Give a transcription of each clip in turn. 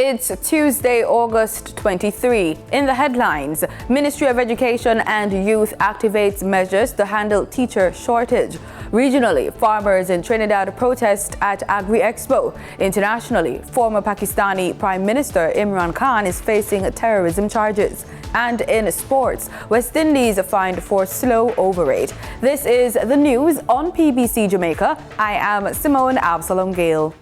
It's Tuesday, August 23. In the headlines, Ministry of Education and Youth activates measures to handle teacher shortage. Regionally, farmers in Trinidad protest at Agri-Expo. Internationally, former Pakistani Prime Minister Imran Khan is facing terrorism charges. And in sports, West Indies fined for slow overrate. This is the news on PBC Jamaica. I am Simone Absalom Gale.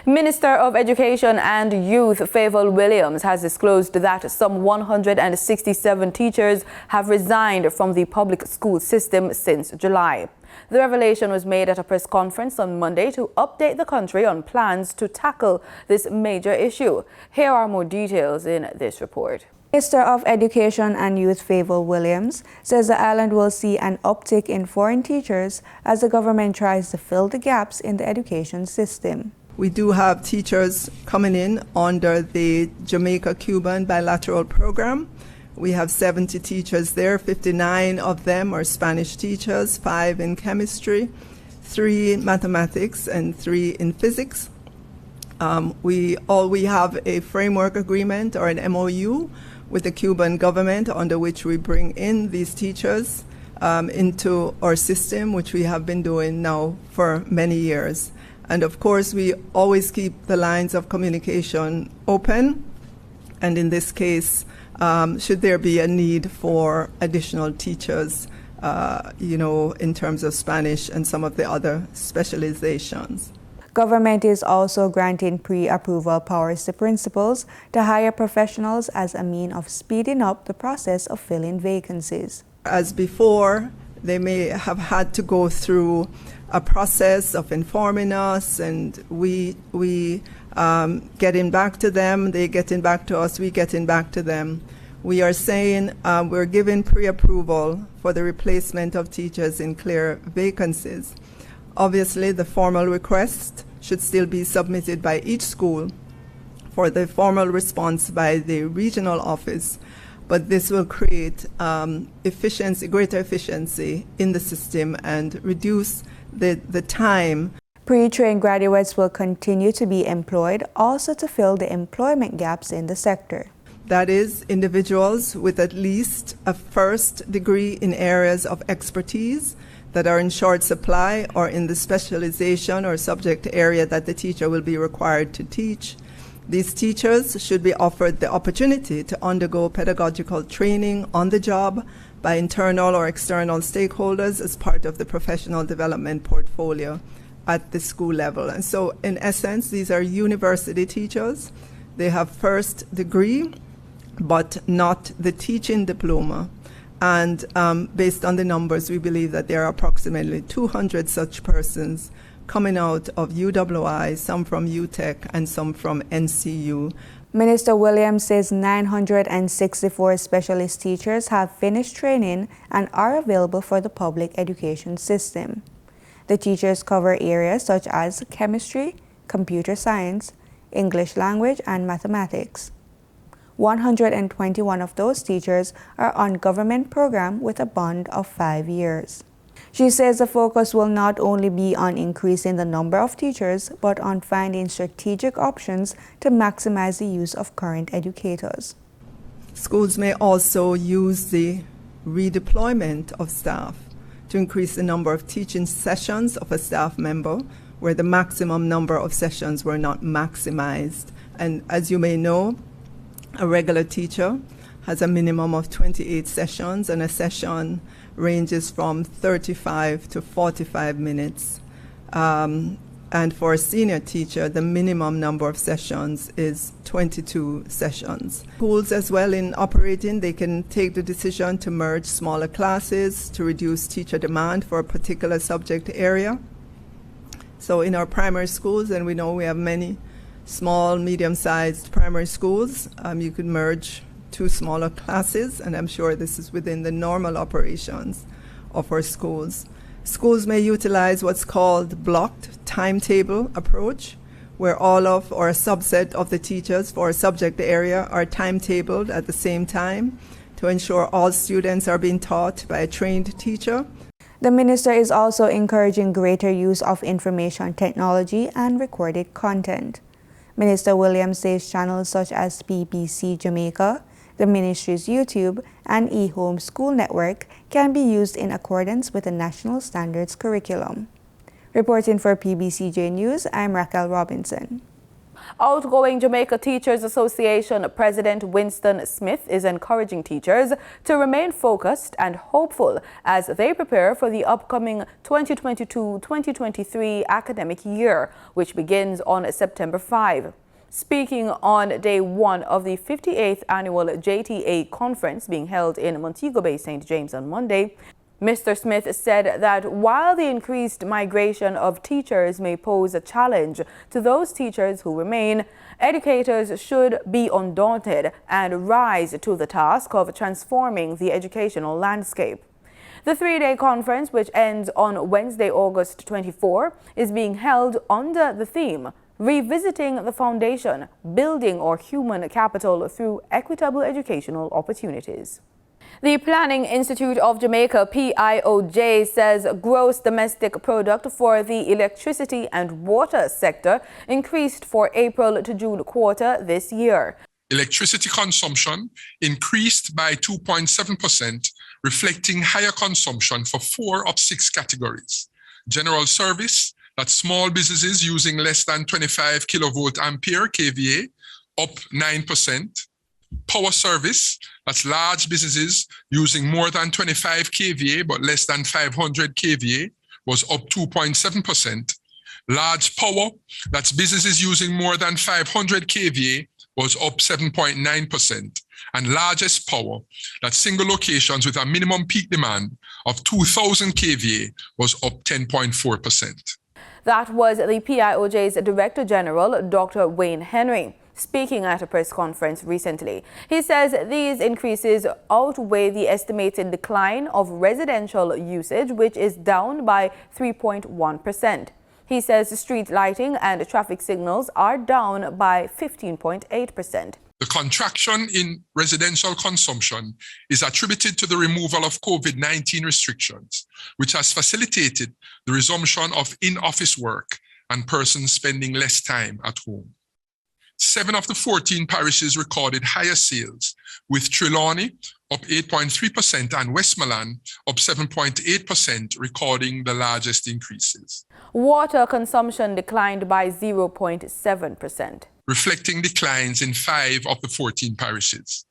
Minister of Education and Youth Favour Williams has disclosed that some 167 teachers have resigned from the public school system since July. The revelation was made at a press conference on Monday to update the country on plans to tackle this major issue. Here are more details in this report. Minister of Education and Youth Favour Williams says the island will see an uptick in foreign teachers as the government tries to fill the gaps in the education system. We do have teachers coming in under the Jamaica-Cuban bilateral program. We have 70 teachers there. 59 of them are Spanish teachers, 5 in chemistry, 3 in mathematics, and 3 in physics. We have a framework agreement or an MOU with the Cuban government under which we bring in these teachers into our system, which we have been doing now for many years. And of course, we always keep the lines of communication open. And in this case, should there be a need for additional teachers, in terms of Spanish and some of the other specializations. Government is also granting pre-approval powers to principals to hire professionals as a means of speeding up the process of filling vacancies. As before, they may have had to go through a process of informing us, and we getting back to them, they getting back to us, we getting back to them. We are saying we're giving pre-approval for the replacement of teachers in clear vacancies. Obviously, the formal request should still be submitted by each school for the formal response by the regional office, but this will create greater efficiency in the system and reduce the time. Pre-trained graduates will continue to be employed also to fill the employment gaps in the sector. That is, individuals with at least a first degree in areas of expertise that are in short supply or in the specialization or subject area that the teacher will be required to teach. These teachers should be offered the opportunity to undergo pedagogical training on the job by internal or external stakeholders as part of the professional development portfolio at the school level. And so, in essence, these are university teachers. They have first degree, but not the teaching diploma. And based on the numbers, we believe that there are approximately 200 such persons coming out of UWI, some from UTech and some from NCU. Minister Williams says 964 specialist teachers have finished training and are available for the public education system. The teachers cover areas such as chemistry, computer science, English language, and mathematics. 121 of those teachers are on government program with a bond of 5 years. She says the focus will not only be on increasing the number of teachers, but on finding strategic options to maximize the use of current educators. Schools may also use the redeployment of staff to increase the number of teaching sessions of a staff member where the maximum number of sessions were not maximized. And as you may know, a regular teacher has a minimum of 28 sessions, and a session ranges from 35 to 45 minutes. And for a senior teacher, the minimum number of sessions is 22 sessions. Schools as well in operating, they can take the decision to merge smaller classes to reduce teacher demand for a particular subject area. So in our primary schools, and we know we have many small, medium-sized primary schools, you could merge 2 smaller classes, and I'm sure this is within the normal operations of our schools. Schools may utilize what's called blocked timetable approach, where all of or a subset of the teachers for a subject area are timetabled at the same time to ensure all students are being taught by a trained teacher. The minister is also encouraging greater use of information technology and recorded content. Minister Williams says channels such as PBCJamaica, the ministry's YouTube, and eHome School Network can be used in accordance with the national standards curriculum. Reporting for PBCJ News, I'm Raquel Robinson. Outgoing Jamaica Teachers Association President Winston Smith is encouraging teachers to remain focused and hopeful as they prepare for the upcoming 2022-2023 academic year, which begins on September 5. Speaking on day one of the 58th annual JTA conference being held in Montego Bay, St. James on Monday, Mr. Smith said that while the increased migration of teachers may pose a challenge to those teachers who remain, educators should be undaunted and rise to the task of transforming the educational landscape. The three-day conference, which ends on Wednesday, August 24, is being held under the theme Revisiting the Foundation, Building Our Human Capital Through Equitable Educational Opportunities. The Planning Institute of Jamaica, PIOJ, says gross domestic product for the electricity and water sector increased for April to June quarter this year. Electricity consumption increased by 2.7%, reflecting higher consumption for 4 of 6 categories. General service, that's small businesses using less than 25 kilovolt ampere kVA, up 9%. Power service, that's large businesses using more than 25 kVA but less than 500 kVA, was up 2.7%. Large power, that's businesses using more than 500 kVA, was up 7.9%. And largest power, that's single locations with a minimum peak demand of 2,000 kVA, was up 10.4%. That was the PIOJ's Director General, Dr. Wayne Henry, speaking at a press conference recently. He says these increases outweigh the estimated decline of residential usage, which is down by 3.1%. He says street lighting and traffic signals are down by 15.8%. The contraction in residential consumption is attributed to the removal of COVID-19 restrictions, which has facilitated the resumption of in-office work and persons spending less time at home. 7 of the 14 parishes recorded higher sales, with Trelawney up 8.3% and Westmoreland up 7.8%, recording the largest increases. Water consumption declined by 0.7%. Reflecting declines in 5 of the 14 parishes.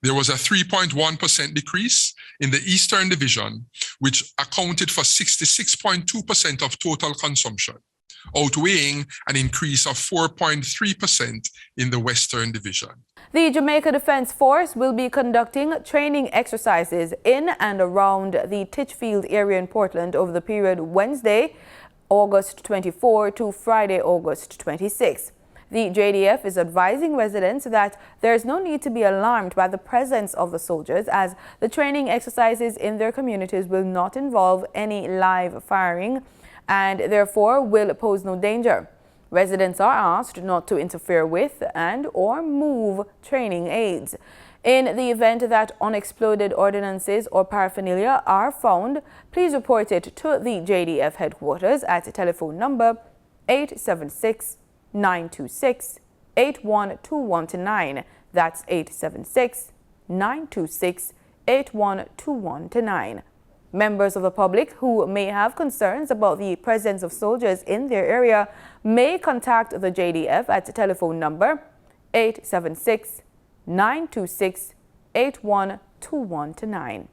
There was a 3.1% decrease in the Eastern Division, which accounted for 66.2% of total consumption, outweighing an increase of 4.3% in the Western Division. The Jamaica Defence Force will be conducting training exercises in and around the Titchfield area in Portland over the period Wednesday, August 24 to Friday, August 26. The JDF is advising residents that there is no need to be alarmed by the presence of the soldiers, as the training exercises in their communities will not involve any live firing and therefore will pose no danger. Residents are asked not to interfere with and or move training aids. In the event that unexploded ordnances or paraphernalia are found, please report it to the JDF headquarters at telephone number 876-926-8121-9. That's 876-926-8121-9. Members of the public who may have concerns about the presence of soldiers in their area may contact the JDF at telephone number 876-926-8121-9.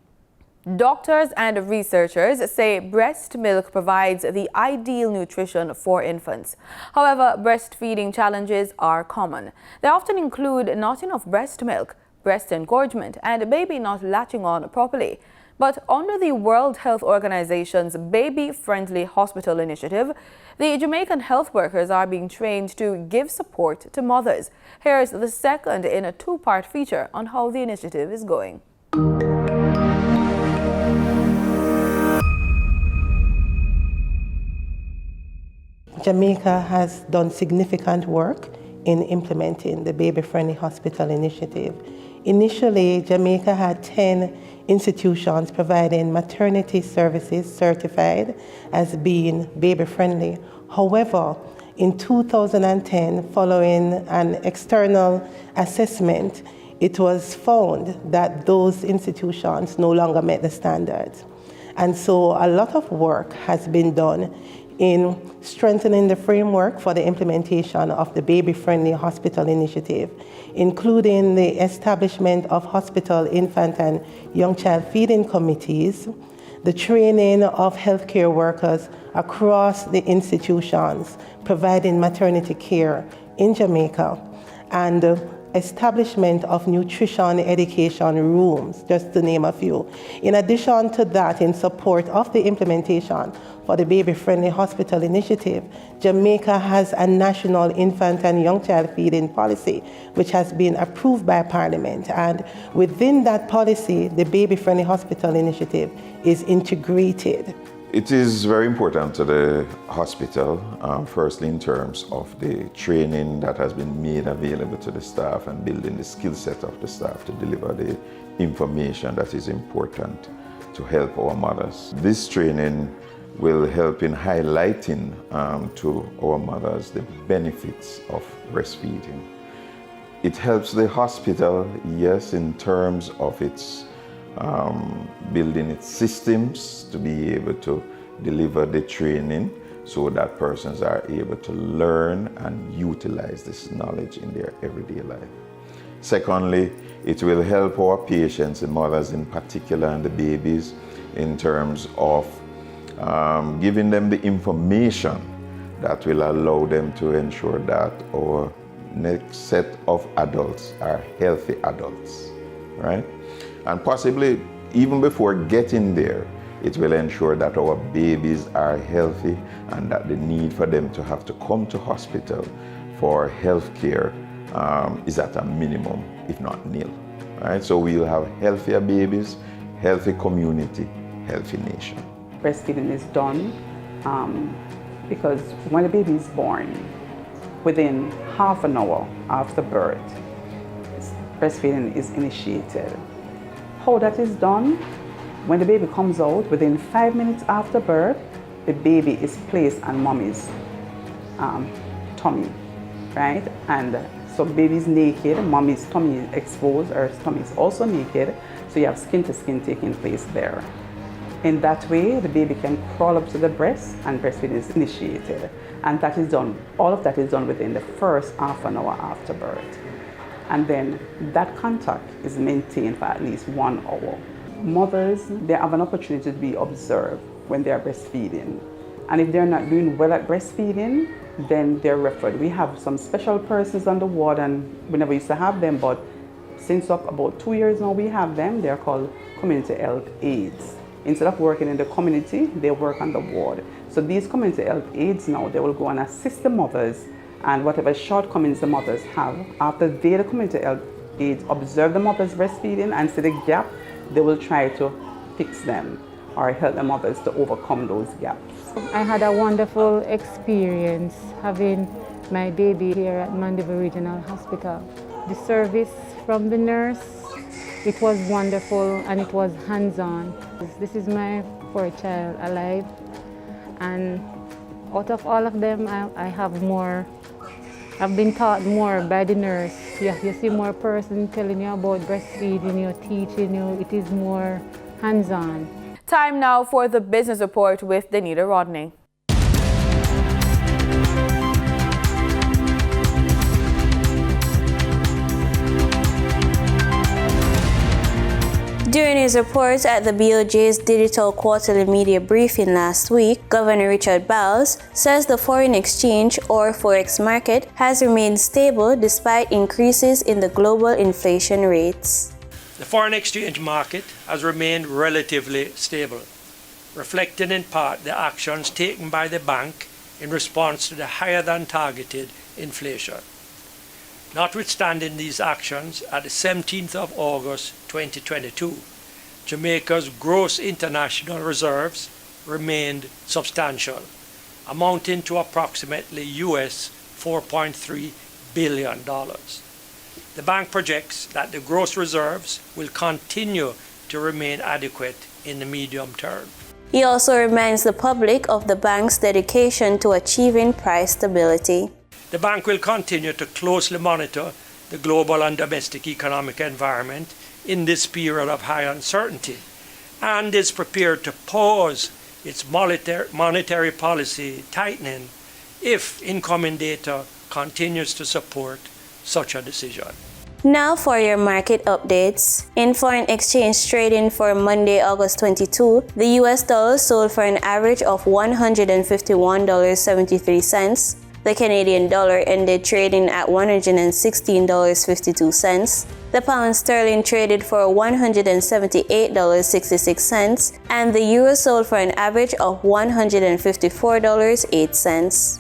Doctors and researchers say breast milk provides the ideal nutrition for infants. However, breastfeeding challenges are common. They often include not enough breast milk, breast engorgement, and a baby not latching on properly. But under the World Health Organization's Baby-Friendly Hospital Initiative, the Jamaican health workers are being trained to give support to mothers. Here's the second in a 2-part feature on how the initiative is going. Jamaica has done significant work in implementing the Baby-Friendly Hospital Initiative. Initially, Jamaica had 10 institutions providing maternity services certified as being baby-friendly. However, in 2010, following an external assessment, it was found that those institutions no longer met the standards. And so a lot of work has been done in strengthening the framework for the implementation of the Baby-Friendly Hospital Initiative, including the establishment of hospital, infant, and young child feeding committees, the training of healthcare workers across the institutions providing maternity care in Jamaica, and establishment of nutrition education rooms, just to name a few. In addition to that, in support of the implementation for the Baby-Friendly Hospital Initiative, Jamaica has a national infant and young child feeding policy, which has been approved by Parliament. And within that policy, the Baby-Friendly Hospital Initiative is integrated. It is very important to the hospital, firstly in terms of the training that has been made available to the staff and building the skill set of the staff to deliver the information that is important to help our mothers. This training will help in highlighting to our mothers the benefits of breastfeeding. It helps the hospital, yes, in terms of its building its systems to be able to deliver the training so that persons are able to learn and utilize this knowledge in their everyday life. Secondly, it will help our patients, the mothers in particular, and the babies, in terms of giving them the information that will allow them to ensure that our next set of adults are healthy adults, right? And possibly even before getting there, it will ensure that our babies are healthy and that the need for them to have to come to hospital for health care is at a minimum, if not nil. Right? So we'll have healthier babies, healthy community, healthy nation. Breastfeeding is done because when a baby is born, within half an hour after birth, breastfeeding is initiated. How that is done? When the baby comes out, within 5 minutes after birth, the baby is placed on mommy's tummy, right? And so baby is naked, mommy's tummy is exposed, her tummy is also naked, so you have skin to skin taking place there. In that way, the baby can crawl up to the breast and breastfeeding is initiated. And that is done, all of that is done within the first half an hour after birth. And then that contact is maintained for at least 1 hour. Mothers, they have an opportunity to be observed when they are breastfeeding. And if they're not doing well at breastfeeding, then they're referred. We have some special persons on the ward, and we never used to have them, but since about 2 years now we have them. They're called community health aides. Instead of working in the community, they work on the ward. So these community health aides now, they will go and assist the mothers, and whatever shortcomings the mothers have, after they, the community health aides, observe the mother's breastfeeding and see the gap, they will try to fix them or help the mothers to overcome those gaps. I had a wonderful experience having my baby here at Mandeville Regional Hospital. The service from the nurse, it was wonderful and it was hands-on. This is my fourth child alive, and out of all of them, I've been taught more by the nurse. You see more person telling you about breastfeeding, you teaching you, it is more hands-on. Time now for the business report with Danita Rodney. During his reports at the BOJ's Digital Quarterly Media Briefing last week, Governor Richard Bowles says the foreign exchange or forex market has remained stable despite increases in the global inflation rates. The foreign exchange market has remained relatively stable, reflecting in part the actions taken by the bank in response to the higher than targeted inflation. Notwithstanding these actions, at the 17th of August 2022, Jamaica's gross international reserves remained substantial amounting to approximately US $4.3 billion. The bank projects that the gross reserves will continue to remain adequate in the medium term. He also reminds the public of the bank's dedication to achieving price stability. The bank will continue to closely monitor the global and domestic economic environment in this period of high uncertainty and is prepared to pause its monetary policy tightening if incoming data continues to support such a decision. Now for your market updates. In foreign exchange trading for Monday, August 22, the US dollar sold for an average of $151.73. The Canadian dollar ended trading at $116.52. The pound sterling traded for $178.66, and the euro sold for an average of $154.08.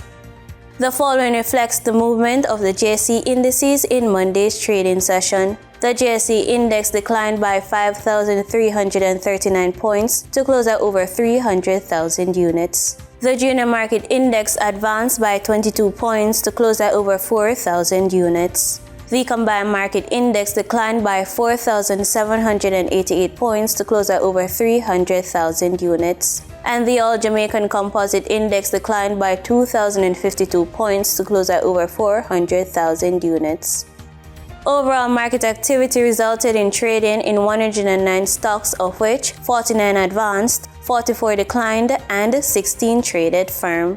The following reflects the movement of the JSE indices in Monday's trading session. The JSE index declined by 5,339 points to close at over 300,000 units. The junior market index advanced by 22 points to close at over 4,000 units. The combined market index declined by 4,788 points to close at over 300,000 units. And the All Jamaican Composite Index declined by 2,052 points to close at over 400,000 units. Overall market activity resulted in trading in 109 stocks, of which 49 advanced, 44 declined, and 16 traded firm.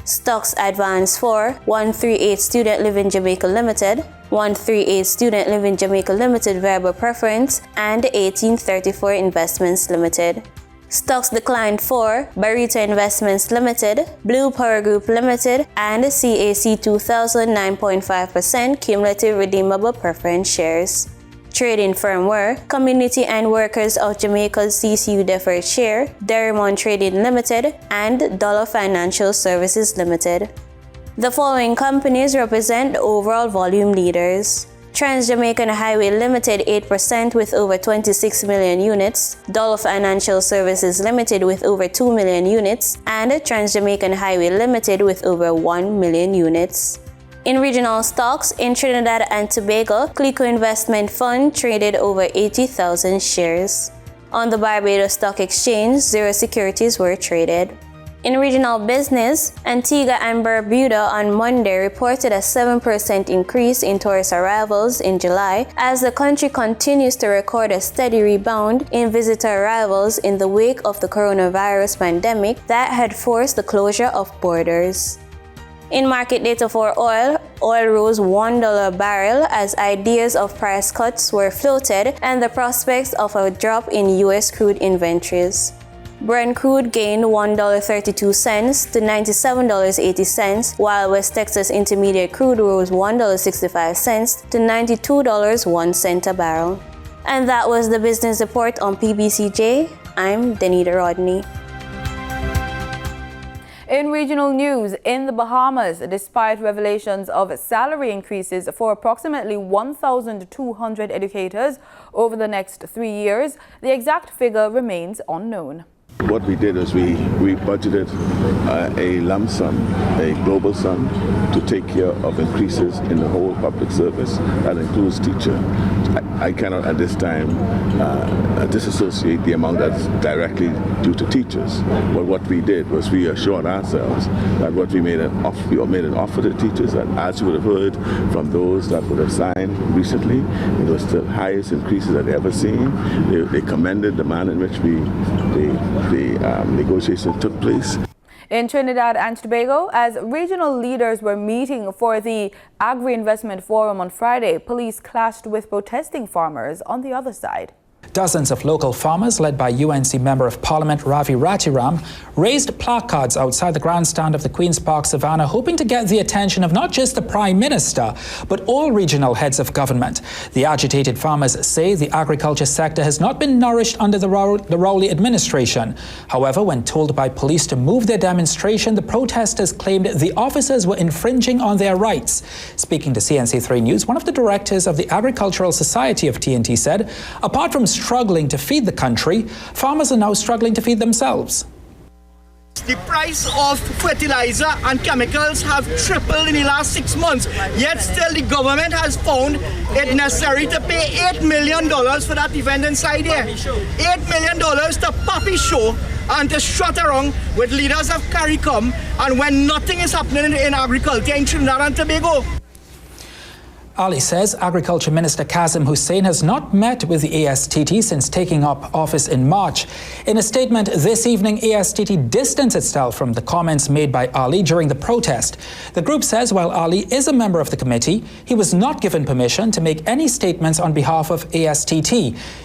Stocks advanced for 138 Student Living Jamaica Limited, 138 Student Living Jamaica Limited Variable Preference, and 1834 Investments Limited. Stocks declined for Barita Investments Limited, Blue Power Group Limited, and CAC 2000 9.5% Cumulative Redeemable Preference Shares. Trading firm were Community and Workers of Jamaica's CCU Deferred Share, Derrimon Trading Limited, and Dollar Financial Services Limited. The following companies represent the overall volume leaders. Trans-Jamaican Highway Limited 8% with over 26 million units, Dollar Financial Services Limited with over 2 million units, and Trans-Jamaican Highway Limited with over 1 million units. In regional stocks, in Trinidad and Tobago, Clico Investment Fund traded over 80,000 shares. On the Barbados Stock Exchange, 0 securities were traded. In regional business, Antigua and Barbuda on Monday reported a 7% increase in tourist arrivals in July as the country continues to record a steady rebound in visitor arrivals in the wake of the coronavirus pandemic that had forced the closure of borders. In market data for oil rose $1 a barrel as ideas of price cuts were floated and the prospects of a drop in U.S. crude inventories. Brent crude gained $1.32 to $97.80, while West Texas Intermediate crude rose $1.65 to $92.01 a barrel. And that was the business report on PBCJ. I'm Danita Rodney. In regional news, in the Bahamas, despite revelations of salary increases for approximately 1,200 educators over the next 3 years, the exact figure remains unknown. What we did is we budgeted a lump sum, a global sum, to take care of increases in the whole public service. That includes teacher. I cannot at this time disassociate the amount that's directly due to teachers. But what we did was we assured ourselves that what we made an offer to teachers, and as you would have heard from those that would have signed recently, it was the highest increases that they ever seen. They commended the manner in which the negotiation took place. In Trinidad and Tobago, as regional leaders were meeting for the Agri-Investment Forum on Friday, police clashed with protesting farmers on the other side. Dozens of local farmers, led by UNC Member of Parliament Ravi Ratiram, raised placards outside the grandstand of the Queen's Park Savannah, hoping to get the attention of not just the Prime Minister, but all regional heads of government. The agitated farmers say the agriculture sector has not been nourished under the Rowley administration. However, when told by police to move their demonstration, the protesters claimed the officers were infringing on their rights. Speaking to CNC3 News, one of the directors of the Agricultural Society of TNT said, apart from struggling to feed the country, farmers are now struggling to feed themselves. The price of fertilizer and chemicals have tripled in the last 6 months, yet still the government has found it necessary to pay $8 million for that event inside here. $8 million to puppy show and to strut around with leaders of CARICOM, and when nothing is happening in agriculture in Trinidad and Tobago. Ali says Agriculture Minister Kazim Hussein has not met with the ASTT since taking up office in March. In a statement this evening, ASTT distanced itself from the comments made by Ali during the protest. The group says while Ali is a member of the committee, he was not given permission to make any statements on behalf of ASTT.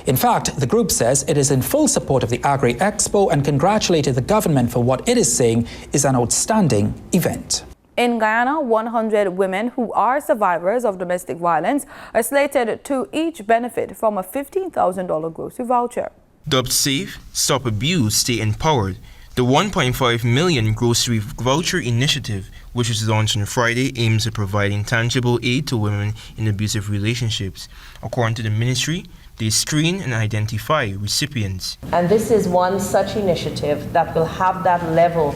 In fact, the group says it is in full support of the Agri Expo and congratulated the government for what it is saying is an outstanding event. In Guyana, 100 women who are survivors of domestic violence are slated to each benefit from a $15,000 grocery voucher. Dubbed Safe, Stop Abuse, Stay Empowered, the $1.5 million grocery voucher initiative, which was launched on Friday, aims at providing tangible aid to women in abusive relationships. According to the ministry, they screen and identify recipients. And this is one such initiative that will have that level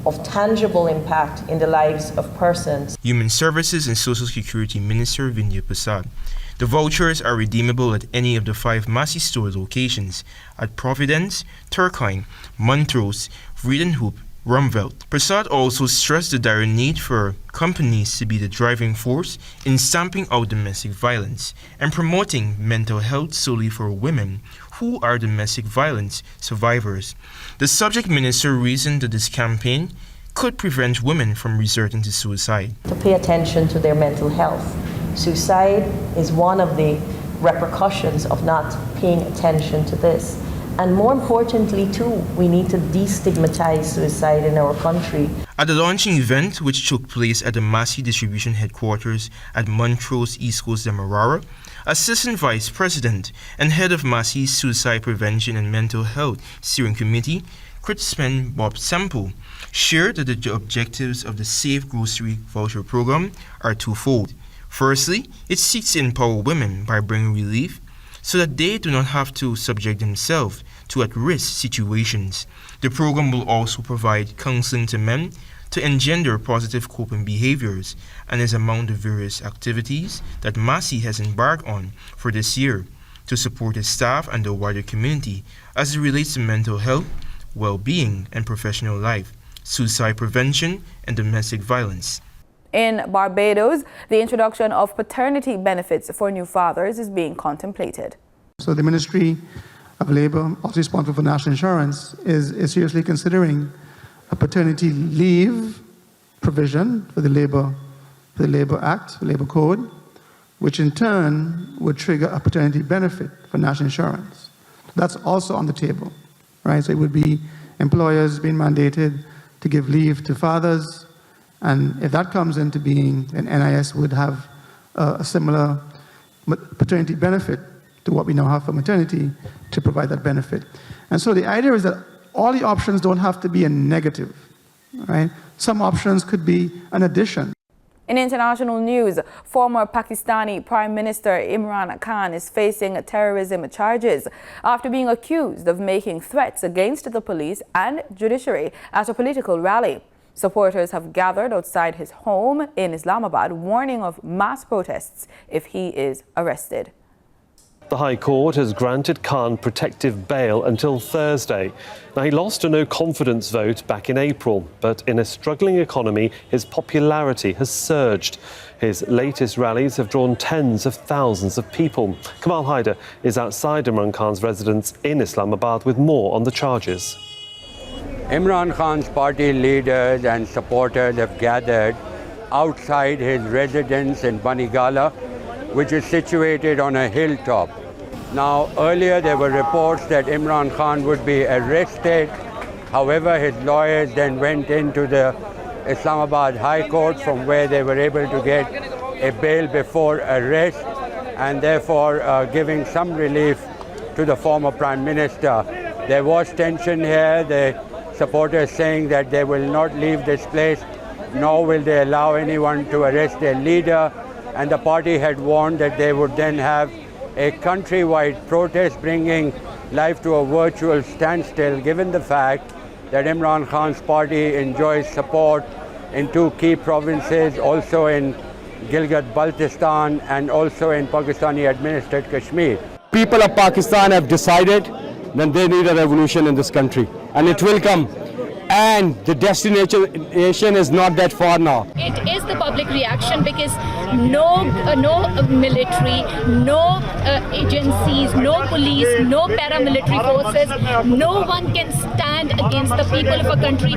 of tangible impact in the lives of persons. Human Services and Social Security Minister Vinay Prasad. The vouchers are redeemable at any of the 5 Massey store locations at Providence, Turkine, Montrose, Vredenhoop, Rumvelt. Prasad also stressed the dire need for companies to be the driving force in stamping out domestic violence and promoting mental health solely for women who are domestic violence survivors. The subject minister reasoned that this campaign could prevent women from resorting to suicide. To pay attention to their mental health. Suicide is one of the repercussions of not paying attention to this. And more importantly, too, we need to destigmatize suicide in our country. At the launching event, which took place at the Massey Distribution Headquarters at Montrose, East Coast, Demerara, Assistant Vice President and Head of Massey's Suicide Prevention and Mental Health Steering Committee, Kritzman Bob Sample, shared that the objectives of the Safe Grocery Voucher Program are twofold. Firstly, it seeks to empower women by bringing relief so that they do not have to subject themselves to at-risk situations. The program will also provide counseling to men to engender positive coping behaviors and is among the various activities that Massey has embarked on for this year to support its staff and the wider community as it relates to mental health, well-being, and professional life, suicide prevention, and domestic violence. In Barbados, the introduction of paternity benefits for new fathers is being contemplated. So the Ministry of Labour, also responsible for national insurance, is seriously considering a paternity leave provision for the Labour Act, the Labour Code, which in turn would trigger a paternity benefit for national insurance. That's also on the table, right? So it would be employers being mandated to give leave to fathers, and if that comes into being, then NIS would have a similar paternity benefit to what we now have for maternity to provide that benefit. And so the idea is that all the options don't have to be a negative, right? Some options could be an addition. In international news, former Pakistani Prime Minister Imran Khan is facing terrorism charges after being accused of making threats against the police and judiciary at a political rally. Supporters have gathered outside his home in Islamabad, warning of mass protests if he is arrested. The High Court has granted Khan protective bail until Thursday. Now, he lost a no-confidence vote back in April, but in a struggling economy, his popularity has surged. His latest rallies have drawn tens of thousands of people. Kamal Haider is outside Imran Khan's residence in Islamabad with more on the charges. Imran Khan's party leaders and supporters have gathered outside his residence in Banigala, which is situated on a hilltop. Now, earlier there were reports that Imran Khan would be arrested. However, his lawyers then went into the Islamabad High Court, from where they were able to get a bail before arrest, and therefore giving some relief to the former Prime Minister. There was tension here, the supporters saying that they will not leave this place, nor will they allow anyone to arrest their leader. And the party had warned that they would then have a countrywide protest, bringing life to a virtual standstill, given the fact that Imran Khan's party enjoys support in two key provinces, also in Gilgit-Baltistan and also in Pakistani-administered Kashmir. People of Pakistan have decided that they need a revolution in this country, and it will come. And the destination is not that far now. It is the public reaction because no military, no agencies, no police, no paramilitary forces, no one can stand against the people of a country.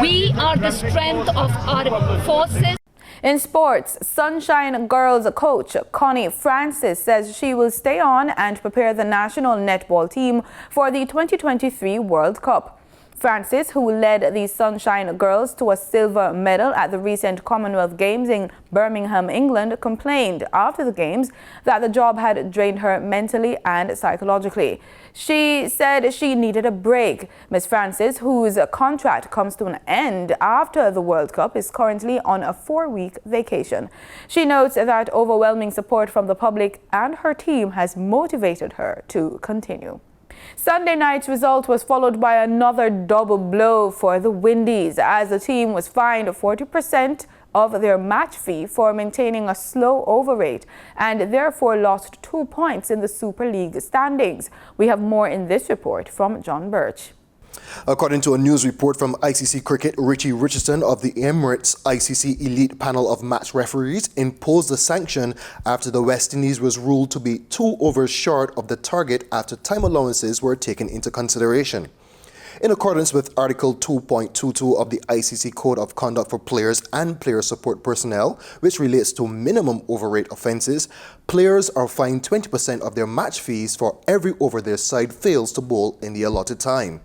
We are the strength of our forces. In sports, Sunshine Girls coach Connie Francis says she will stay on and prepare the national netball team for the 2023 World Cup. Francis, who led the Sunshine Girls to a silver medal at the recent Commonwealth Games in Birmingham, England, complained after the Games that the job had drained her mentally and psychologically. She said she needed a break. Ms. Francis, whose contract comes to an end after the World Cup, is currently on a 4-week vacation. She notes that overwhelming support from the public and her team has motivated her to continue. Sunday night's result was followed by another double blow for the Windies, as the team was fined 40% of their match fee for maintaining a slow over rate and therefore lost 2 points in the Super League standings. We have more in this report from John Birch. According to a news report from ICC Cricket, Richie Richardson of the Emirates ICC Elite Panel of Match Referees imposed a sanction after the West Indies was ruled to be 2 overs short of the target after time allowances were taken into consideration. In accordance with Article 2.22 of the ICC Code of Conduct for Players and Player Support Personnel, which relates to minimum overrate offences, players are fined 20% of their match fees for every over their side fails to bowl in the allotted time.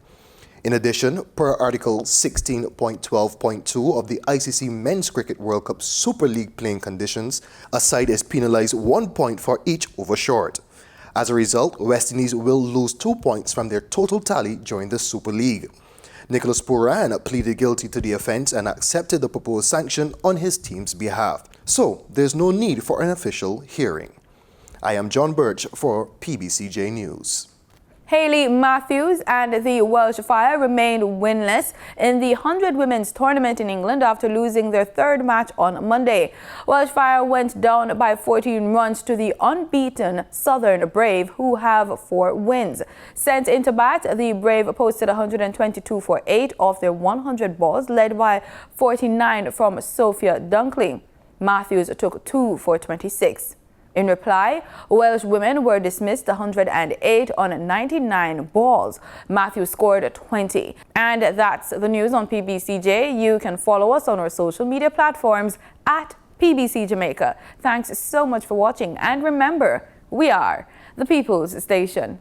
In addition, per Article 16.12.2 of the ICC Men's Cricket World Cup Super League playing conditions, a side is penalised 1 point for each over short. As a result, West Indies will lose 2 points from their total tally during the Super League. Nicholas Pooran pleaded guilty to the offence and accepted the proposed sanction on his team's behalf. So, there's no need for an official hearing. I am John Birch for PBCJ News. Hayley Matthews and the Welsh Fire remained winless in the 100 Women's Tournament in England after losing their third match on Monday. Welsh Fire went down by 14 runs to the unbeaten Southern Brave, who have 4 wins. Sent into bat, the Brave posted 122 for 8 off their 100 balls, led by 49 from Sophia Dunkley. Matthews took 2 for 26. In reply, Welsh women were dismissed 108 on 99 balls. Matthews scored 20. And that's the news on PBCJ. You can follow us on our social media platforms at PBCJamaica. Thanks so much for watching. And remember, we are the People's Station.